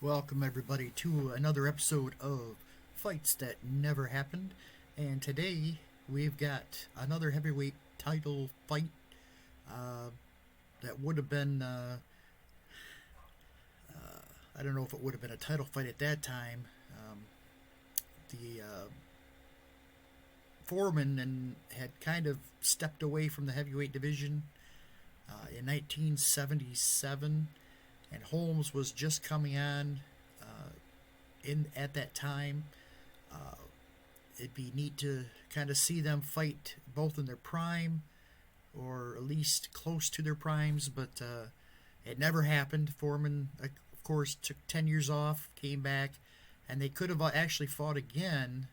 Welcome everybody to another episode of Fights That Never Happened. And today we've got another heavyweight title fight that would have been, I don't know if it would have been a title fight at that time. The Foreman had kind of stepped away from the heavyweight division in 1977. And Holmes was just coming on at that time. It'd be neat to kind of see them fight both in their prime, or at least close to their primes, but it never happened. Foreman, of course, took 10 years off, came back, and they could have actually fought again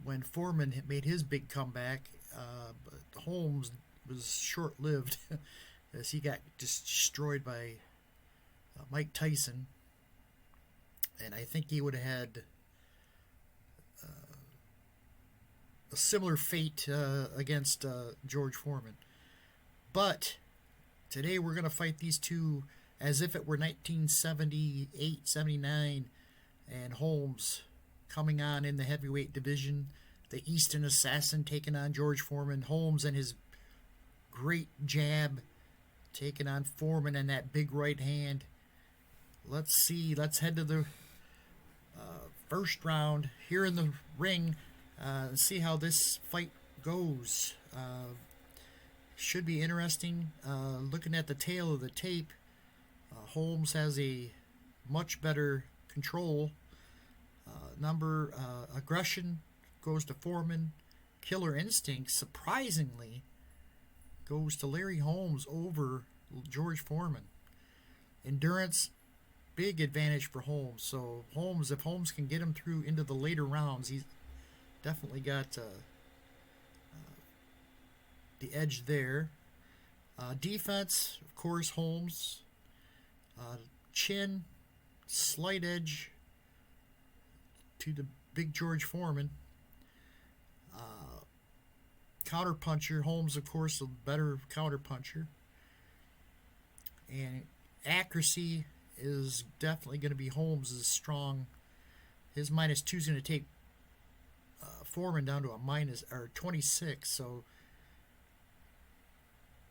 when Foreman had made his big comeback, but Holmes was short-lived. As he got just destroyed by Mike Tyson. And I think he would have had a similar fate against George Foreman. But today we're going to fight these two as if it were 1978, 79, and Holmes coming on in the heavyweight division. The Easton Assassin taking on George Foreman. Holmes and his great jab taking on Foreman and that big right hand. Let's see. Let's head to the first round here in the ring and see how this fight goes. Should be interesting. Looking at the tail of the tape, Holmes has a much better control. Aggression goes to Foreman. Killer instinct, surprisingly, goes to Larry Holmes over George Foreman. Endurance, big advantage for Holmes. So Holmes, if Holmes can get him through into the later rounds, he's definitely got the edge there. Defense, of course, Holmes. Chin, slight edge to the big George Foreman. Counterpuncher, Holmes, of course, a better counterpuncher. And accuracy is definitely going to be Holmes' strong. His -2 is going to take Foreman down to a 26. So,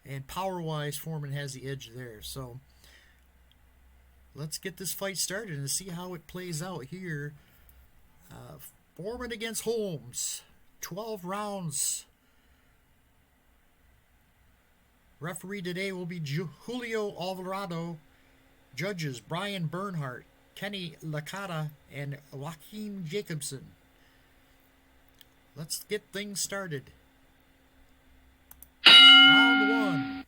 and power-wise, Foreman has the edge there. So let's get this fight started and see how it plays out here. Foreman against Holmes, 12 rounds. Referee today will be Julio Alvarado. Judges Brian Bernhardt, Kenny Licata, and Joaquin Jacobson. Let's get things started. Round one.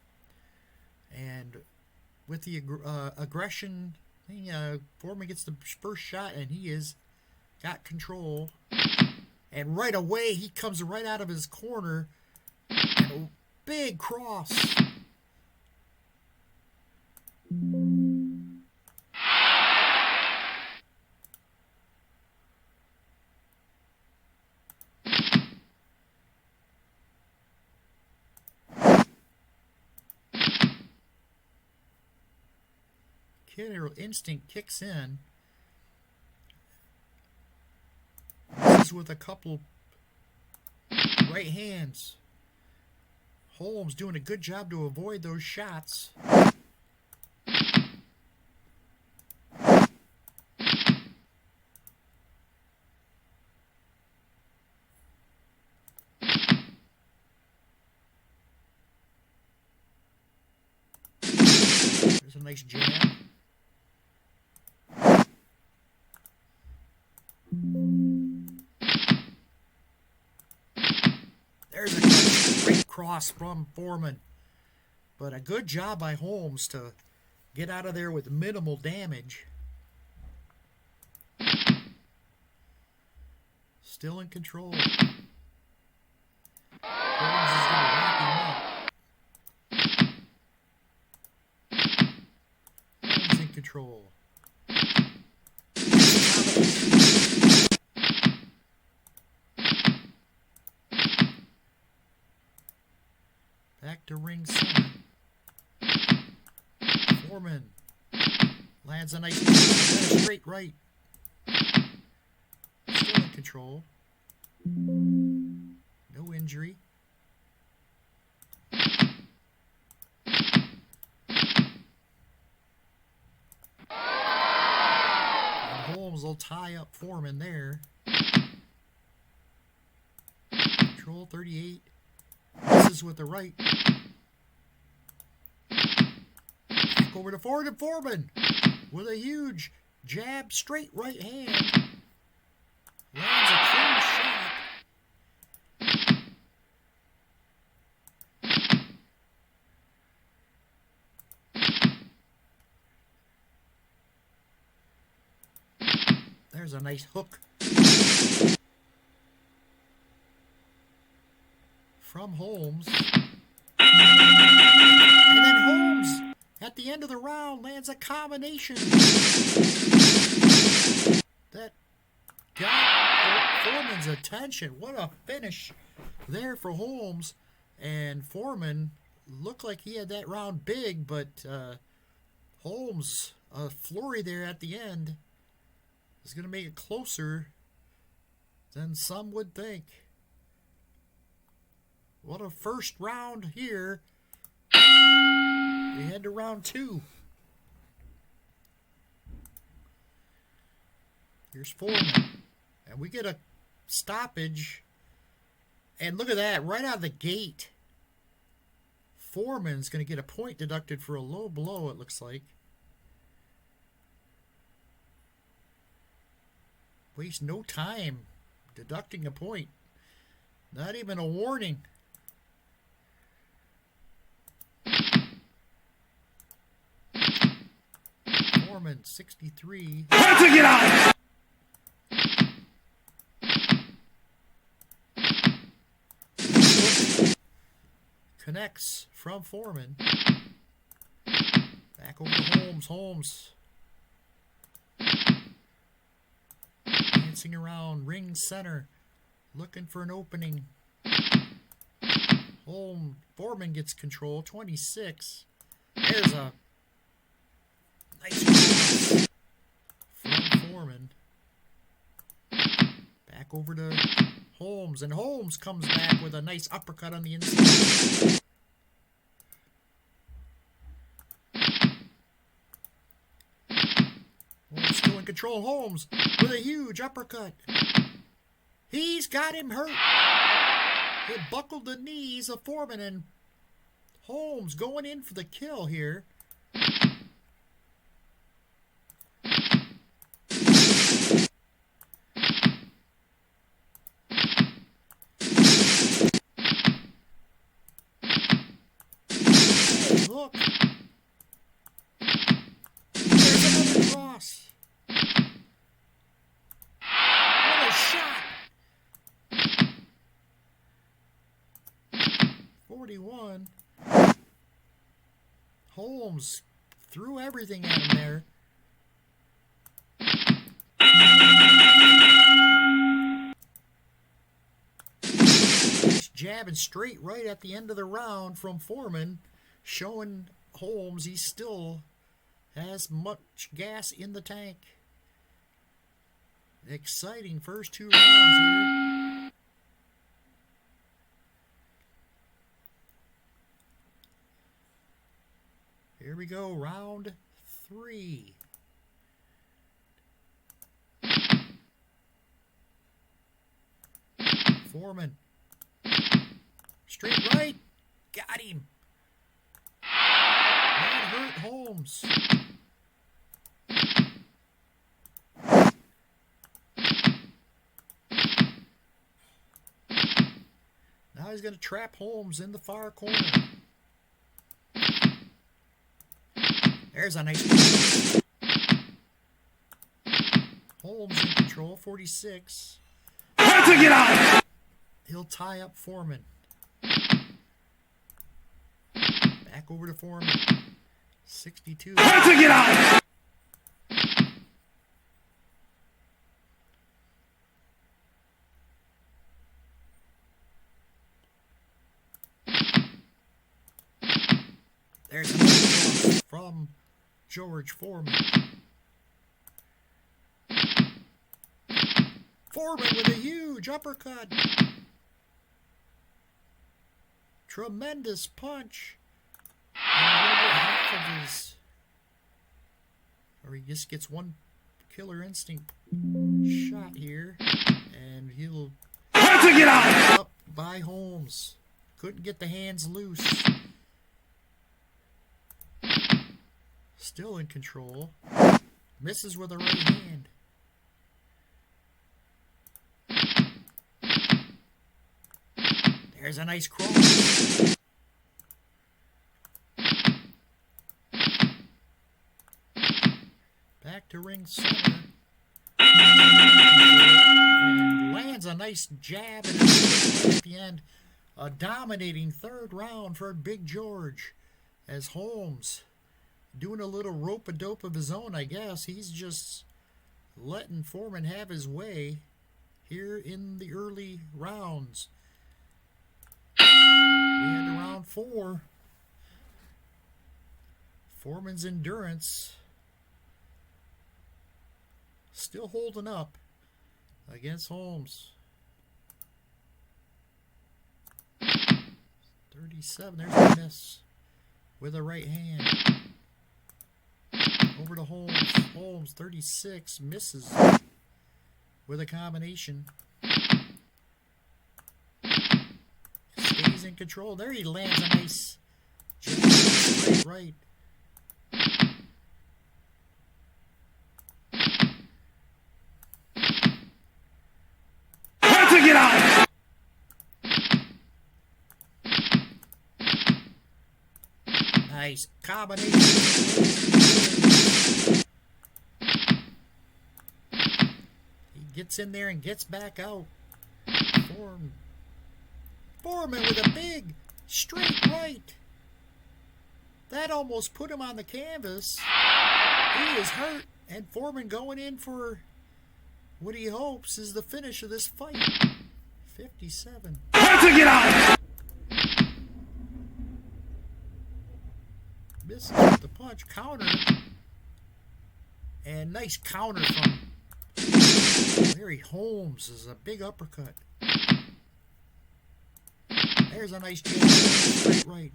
And with the aggression, Foreman gets the first shot, and he has got control. And right away, he comes right out of his corner. And a big cross. Killer instinct kicks in. This is with a couple right hands. Holmes doing a good job to avoid those shots. There's a nice jab. There's a great cross from Foreman. But a good job by Holmes to get out of there with minimal damage. Still in control. Holmes is going to wrap him up. Holmes in control. Back to ring center. Foreman Lands a nice straight right. Still in control. No injury. And Holmes will tie up Foreman there. Control 38. This is with the right. Back over to Foreman with a huge jab, straight right hand. Lands a clean shot. There's a nice hook from Holmes. And then Holmes, at the end of the round, lands a combination that got Foreman's attention. What a finish there for Holmes. And Foreman looked like he had that round big, but Holmes, a flurry there at the end, is going to make it closer than some would think. What a first round here. We head to round 2. Here's Foreman. And we get a stoppage. And look at that, right out of the gate. Foreman's going to get a point deducted for a low blow, it looks like. Waste no time deducting a point. Not even a warning. Foreman, 63. Get out! Connects from Foreman. Back over to Holmes. Holmes. Dancing around ring center. Looking for an opening. Foreman gets control. 26. There's a nice cross from Foreman. Back over to Holmes. And Holmes comes back with a nice uppercut on the inside. Holmes still in control. Holmes with a huge uppercut. He's got him hurt. It buckled the knees of Foreman, and Holmes going in for the kill here. Look. There's another cross. What a shot. 41. Holmes threw everything at him there. Just jabbing straight right at the end of the round from Foreman, showing Holmes he still has much gas in the tank. Exciting first 2 rounds here. Here we go, round 3. Foreman. Straight right. Got him. That hurt Holmes. Now he's going to trap Holmes in the far corner. There's a nice one. Holmes in control, 46. Get out! He'll tie up Foreman. Back over to Foreman. 62. Get out! There's another from George Foreman. Foreman with a huge uppercut. Tremendous punch. And half of his, or he just gets one killer instinct shot here, and he'll Have to get out. up by Holmes. Couldn't get the hands loose. Still in control. Misses with a right hand. There's a nice cross. Back to ring center. And lands a nice jab at the end. A dominating third round for Big George. As Holmes, doing a little rope-a-dope of his own, I guess. He's just letting Foreman have his way here in the early rounds. We had to round 4. Foreman's endurance still holding up against Holmes. 37, there's a miss with a right hand. Over to Holmes. Holmes, 36, misses with a combination. Stays in control. There he lands a nice jab straight right. Have to get out. Nice combination. He gets in there and gets back out. Foreman with a big straight right. That almost put him on the canvas. He is hurt, and Foreman going in for what he hopes is the finish of this fight. 57. Have to get out. Misses with the punch. Counter. And nice counter from Larry Holmes. Is a big uppercut. There's a nice jab. Straight right.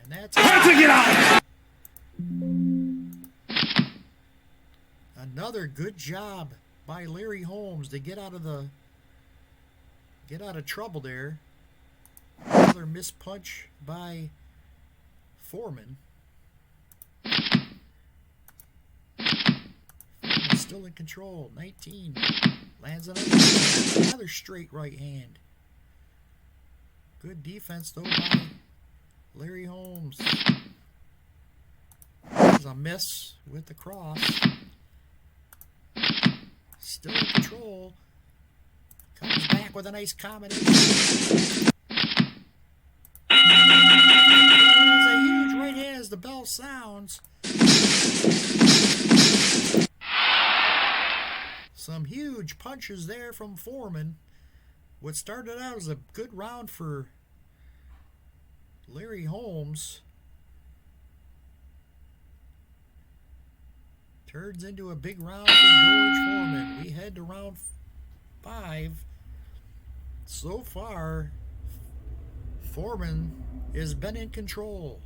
And that's Have to get out. another good job by Larry Holmes to get out of trouble there. Another missed punch by Foreman. Foreman still in control. 19. Lands another straight right hand. Good defense though by Larry Holmes. There's a miss with the cross. Still in control. Comes back with a nice combination. There's a huge right hand as the bell sounds. Some huge punches there from Foreman. What started out as a good round for Larry Holmes turns into a big round for George Foreman. We head to round 5. So far, Foreman has been in control.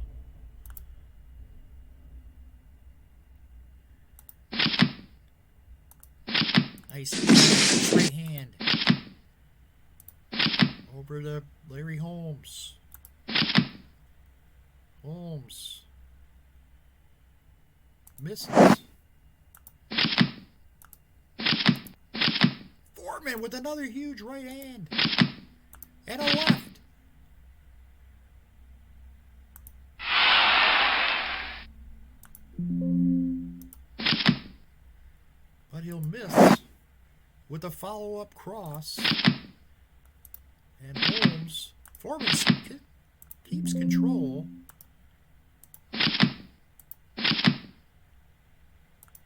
Nice right hand. Over to Larry Holmes. Holmes misses. Foreman with another huge right hand. And a left. But he'll miss with a follow-up cross. And Holmes, Foreman keeps control.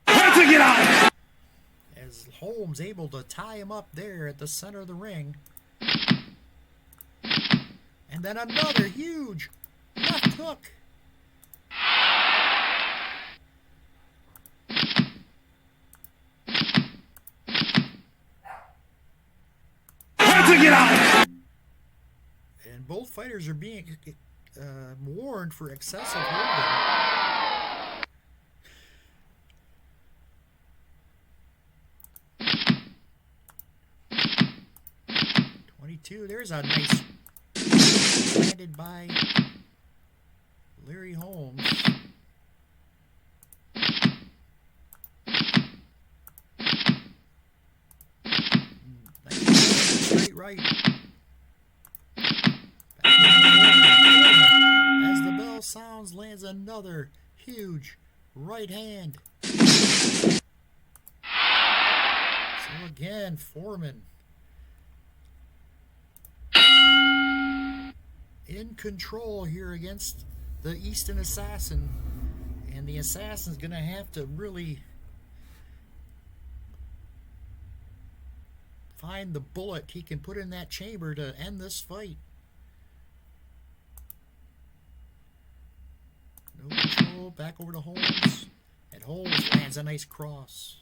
Have to get out. As Holmes able to tie him up there at the center of the ring. And then another huge left hook. fighters are being warned for excessive holding. 22. There's a nice landed by Larry Holmes. Nice straight right. As the bell sounds, lands another huge right hand. So again, Foreman in control here against the Easton Assassin, and the Assassin's gonna have to really find the bullet he can put in that chamber to end this fight. No control, back over to Holmes, and Holmes lands a nice cross.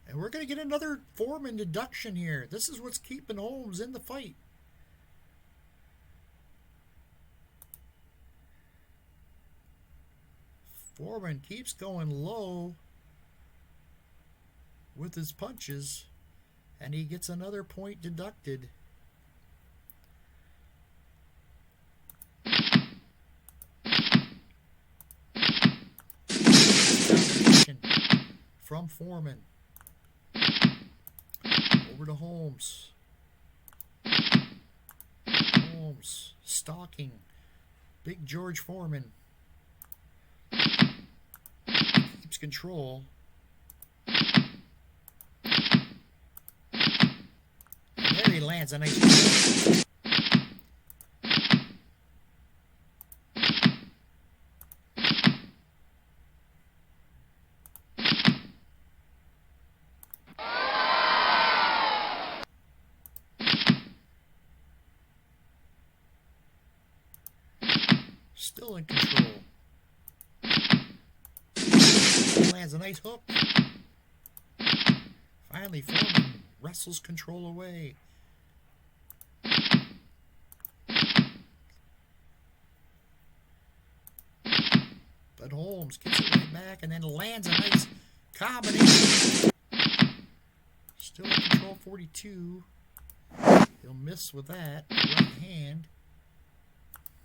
And we're going to get another Foreman deduction here. This is what's keeping Holmes in the fight. Foreman keeps going low with his punches, and he gets another point deducted. From Foreman. Over to Holmes. Holmes stalking Big George Foreman. Keeps control. And there he lands a nice kick. Still in control. Lands a nice hook. Finally, Foreman wrestles control away. But Holmes gets it right back and then lands a nice combination. Still in control, 42. He'll miss with that right hand.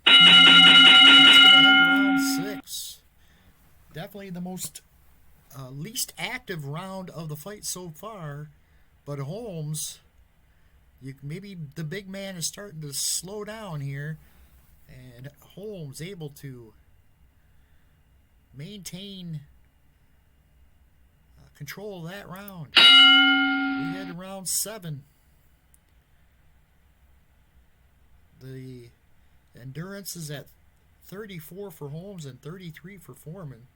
Round 6. Definitely the most least active round of the fight so far. But Holmes, maybe the big man is starting to slow down here, and Holmes able to maintain control of that round. We head to round 7. The endurance is at 34 for Holmes and 33 for Foreman.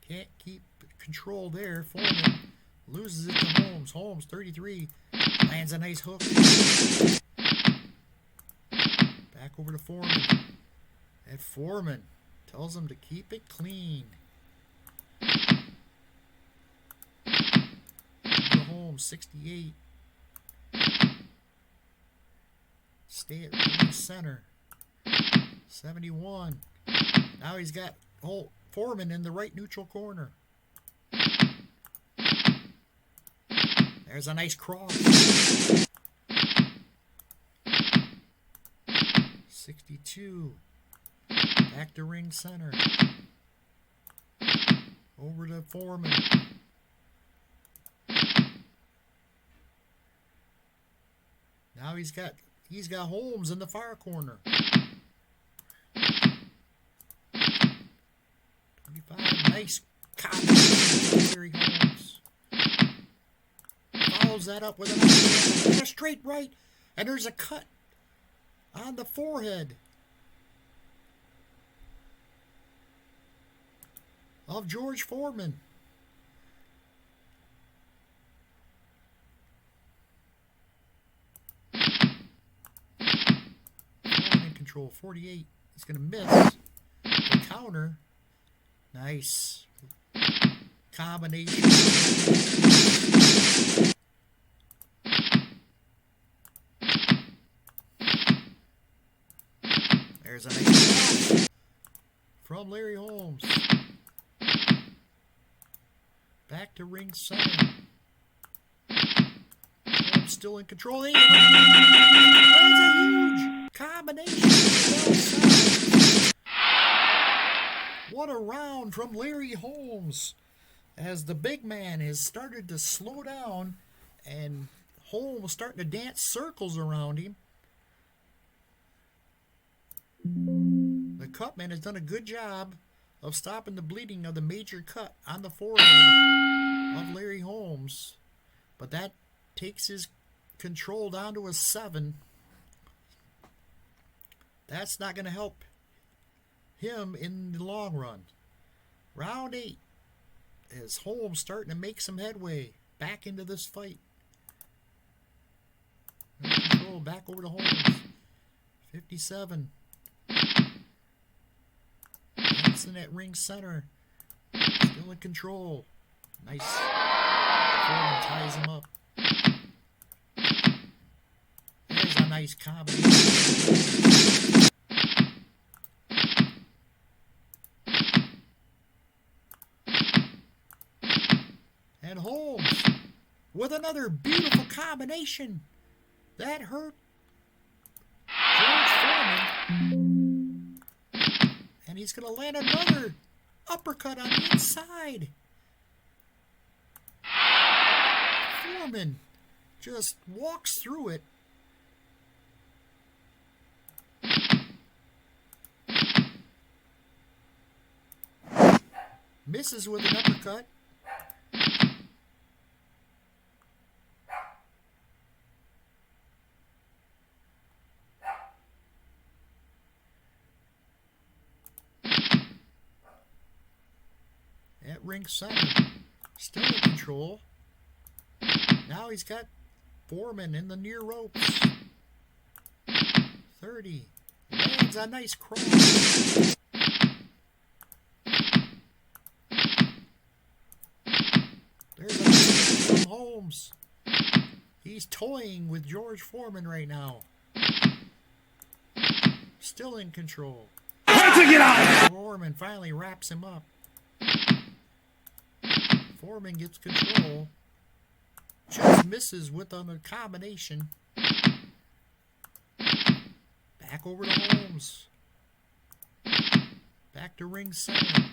Can't keep control there. Foreman loses it to Holmes. Holmes, 33, lands a nice hook. Back over to Foreman. And Foreman tells him to keep it clean. Over to Holmes, 68. Stay at center. 71. Now he's got Foreman in the right neutral corner. There's a nice cross. 62. Back to ring center. Over to Foreman. Now he's got Holmes in the far corner. 25. Nice combination from Larry Holmes. Follows that up with a straight right, and there's a cut on the forehead of George Foreman. Foreman in control, 48. He's going to miss the counter. Nice combination. There's a nice from Larry Holmes. Back to ring center. Holmes still in control. That's a huge combination. What a round from Larry Holmes, as the big man has started to slow down and Holmes starting to dance circles around him. The cutman has done a good job of stopping the bleeding of the major cut on the forehead of Larry Holmes, but that takes his control down to a 7. That's not going to help him in the long run. Round 8, as Holmes starting to make some headway back into this fight. No control, back over to Holmes. 57. Hanson at ring center. Still in control. Nice. Foreman ties him up. There's a nice combination. And Holmes with another beautiful combination. That hurt George Foreman. And he's going to land another uppercut on the inside. Foreman just walks through it. Misses with an uppercut. At ring center, still in control. Now he's got Foreman in the near ropes. 30. Lands a nice cross. There's a nice from Holmes. He's toying with George Foreman right now. Still in control. Foreman finally wraps him up. Foreman gets control. Just misses with a combination. Back over to Holmes. Back to ring center.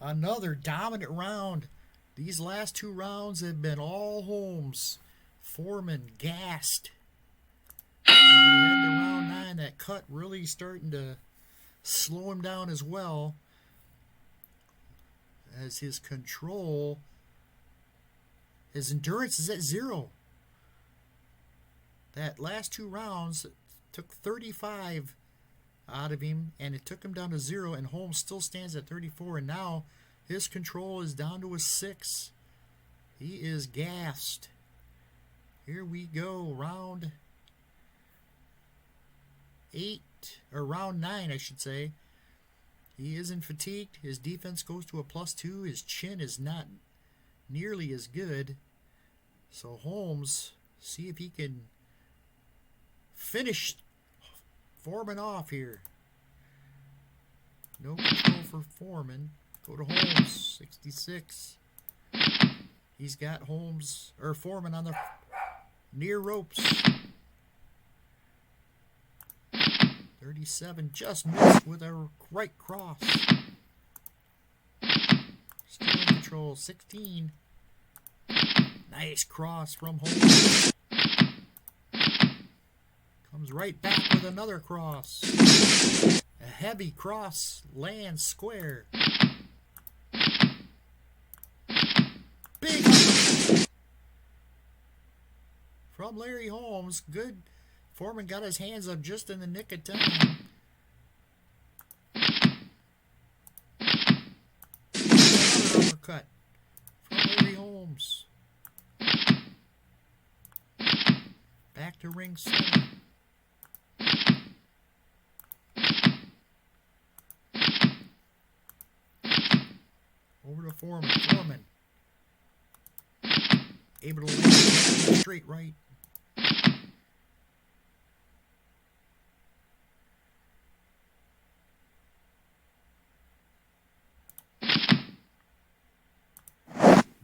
Another dominant round. These last 2 rounds have been all Holmes. Foreman gassed. We had to round 9. That cut really starting to slow him down as well, as his control, his endurance is at 0. That last 2 rounds took 35 out of him, and it took him down to 0, and Holmes still stands at 34, and now his control is down to a 6. He is gassed. Here we go, round 8, or round 9, I should say. He isn't fatigued. His defense goes to a +2. His chin is not nearly as good. So Holmes, see if he can finish Foreman off here. No control for Foreman. Go to Holmes, 66. He's got Foreman on the near ropes. 37, just missed with a right cross. Still in control, 16. Nice cross from Holmes. Comes right back with another cross. A heavy cross lands square. Big from Larry Holmes. Good. Foreman got his hands up just in the nick of time. Another uppercut from Larry Holmes. Back to ring center. Over to Foreman. Foreman. Able to land straight right.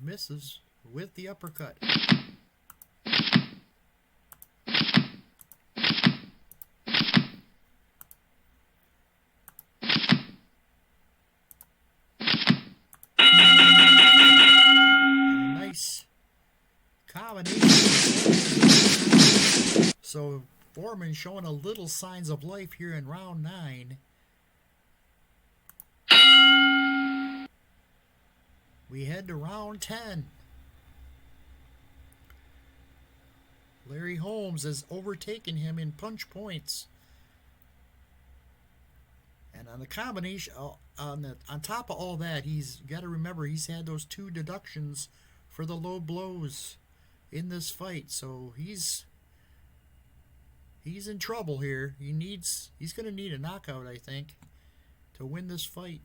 Misses with the uppercut. Nice combination. So Foreman showing a little signs of life here in round 9. We head to round 10. Larry Holmes has overtaken him in punch points. And on the combination, on top of all that, he's got to remember he's had those 2 deductions for the low blows in this fight. So he's in trouble here. He's going to need a knockout, I think, to win this fight.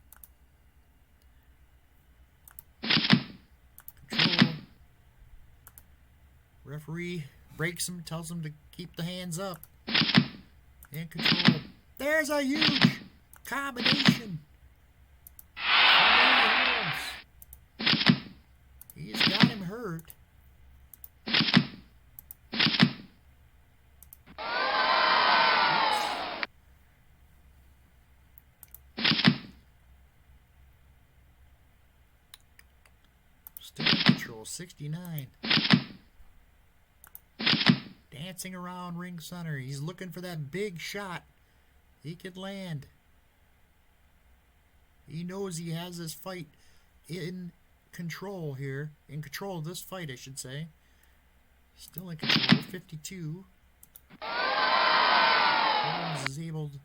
Control. Referee breaks him, tells him to keep the hands up. And control. There's a huge combination. He's got him hurt. Still in control, 69. Dancing around ring center. He's looking for that big shot he could land. He knows he has this fight in control here. In control of this fight, I should say. Still in control, 52. Holmes is able to,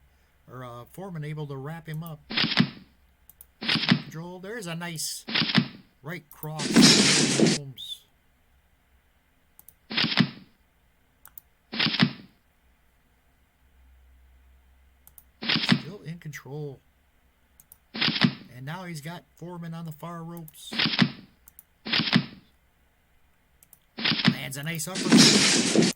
Foreman able to wrap him up. Control. There's a nice right cross. Holmes. Still in control. And now he's got Foreman on the far ropes. Lands a nice uppercut.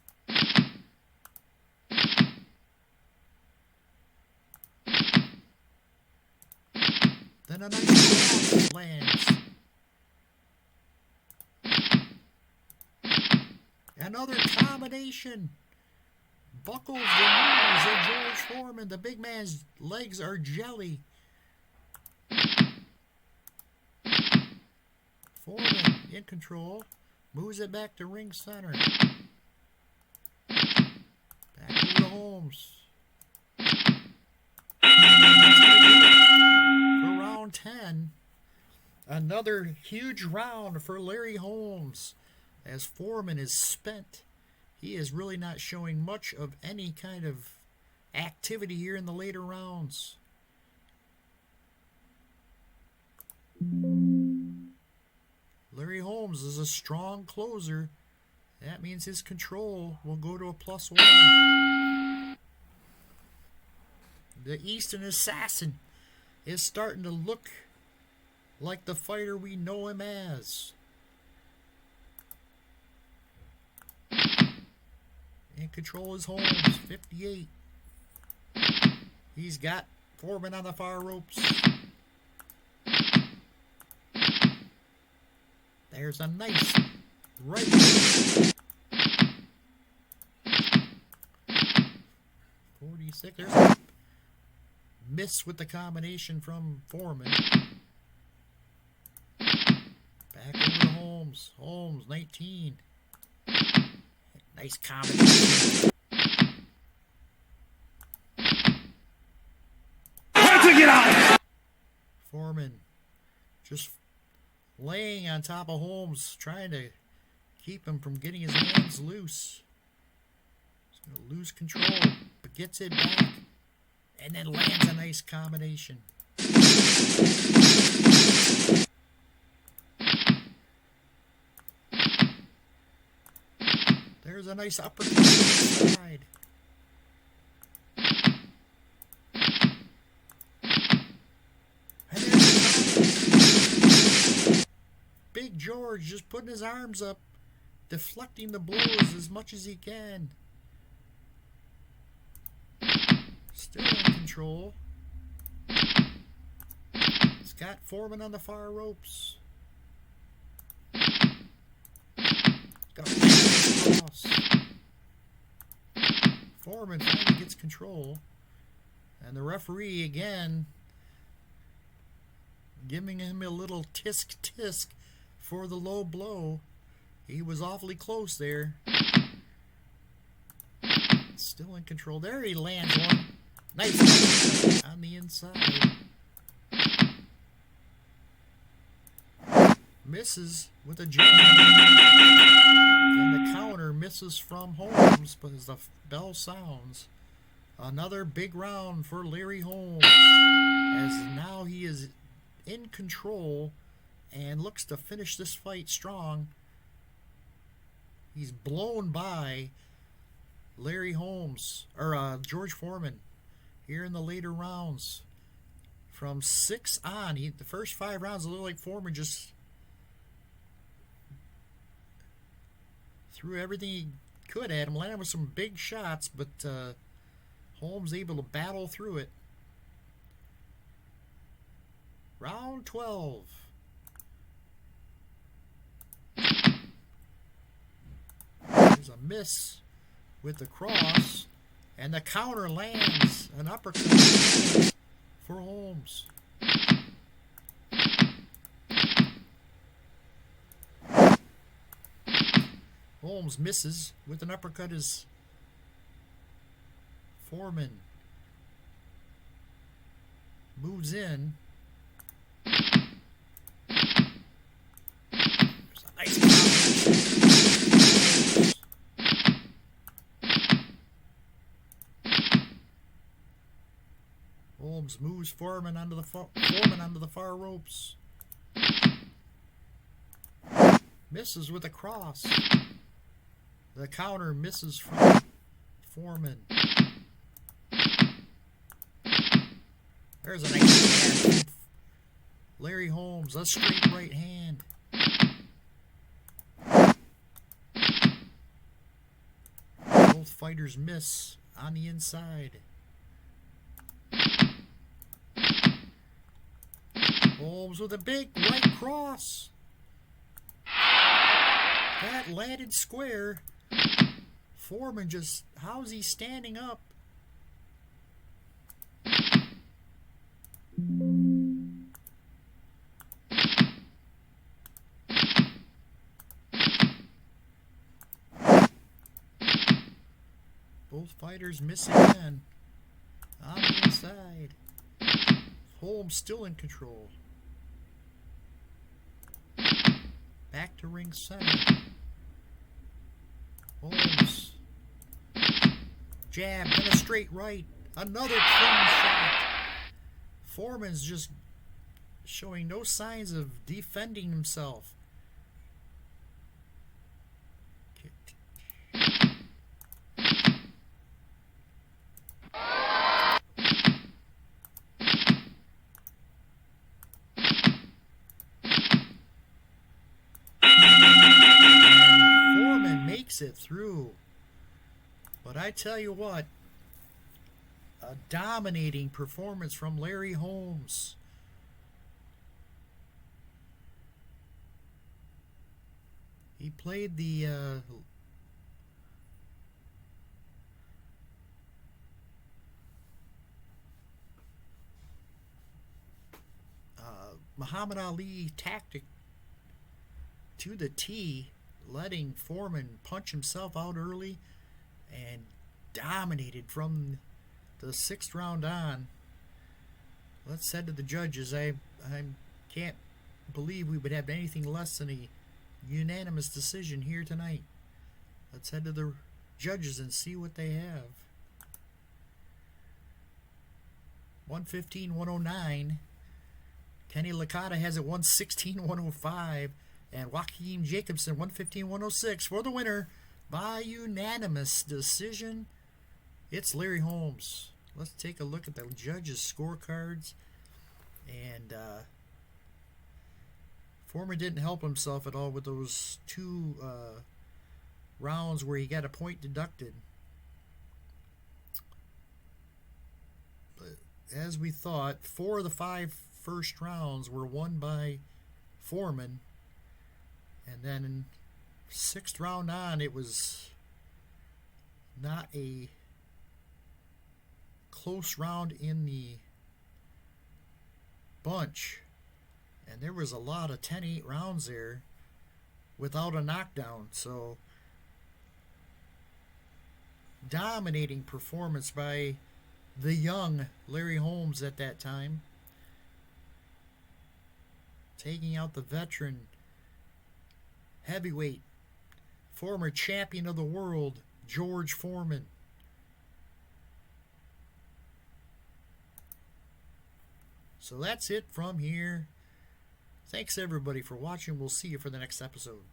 Then a nice shot lands. Another combination. Buckles the knees of George Foreman. The big man's legs are jelly. Foreman in control. Moves it back to ring center. Back over to Holmes. For round 10. Another huge round for Larry Holmes. As Foreman is spent. He is really not showing much of any kind of activity here in the later rounds. Larry Holmes is a strong closer. That means his control will go to a +1. The Eastern Assassin is starting to look like the fighter we know him as. In control is Holmes, 58. He's got Foreman on the far ropes. There's a nice right. 46. There's a miss with the combination from Foreman. Back over to Holmes. Holmes, 19. Nice combination. Get out! Foreman just laying on top of Holmes, trying to keep him from getting his hands loose. He's going to lose control, but gets it back, and then lands a nice combination. There's a nice uppercut on the side. And there's George just putting his arms up, deflecting the blows as much as he can. Still in control. He's got Foreman on the far ropes. Got across. Foreman finally gets control. And the referee again giving him a little tisk for the low blow. He was awfully close there. Still in control. There he lands one. Nice on the inside. Misses with a jab. And the counter misses from Holmes, but as the bell sounds, another big round for Larry Holmes, as now he is in control and looks to finish this fight strong. He's blown by Larry Holmes, or George Foreman, here in the later rounds. From 6 on, the first 5 rounds, it looked like Foreman just threw everything he could at him, landed with some big shots, but Holmes able to battle through it. Round 12. There's a miss with the cross, and the counter lands an uppercut for Holmes. Holmes misses with an uppercut as Foreman moves in. There's a nice Holmes moves Foreman onto the far ropes. Misses with a cross. The counter misses from Foreman. There's a nice hand. Larry Holmes, a straight right hand. Both fighters miss on the inside. Holmes with a big right cross. That landed square. Foreman just, how's he standing up? Both fighters miss again. On the inside. Holmes still in control. Back to ring center. Holmes. Jab and a straight right. Another clean shot. Foreman's just showing no signs of defending himself. Kicked. Foreman makes it through. But I tell you what, a dominating performance from Larry Holmes. He played the Muhammad Ali tactic to the T, letting Foreman punch himself out early, and dominated from the 6th round on. Let's head to the judges. I can't believe we would have anything less than a unanimous decision here tonight. Let's head to the judges and see what they have. 115-109. Kenny Licata has it 116-105. And Joaquin Jacobson 115-106 for the winner by unanimous decision. It's Larry Holmes. Let's take a look at the judges' scorecards. And Foreman didn't help himself at all with those two rounds where he got a point deducted. But as we thought, 4 of the 5 first rounds were won by Foreman. And then in 6th round on, it was not a close round in the bunch. And there was a lot of 10-8 rounds there without a knockdown. So, dominating performance by the young Larry Holmes at that time. Taking out the veteran heavyweight, former champion of the world, George Foreman. So that's it from here. Thanks everybody for watching. We'll see you for the next episode.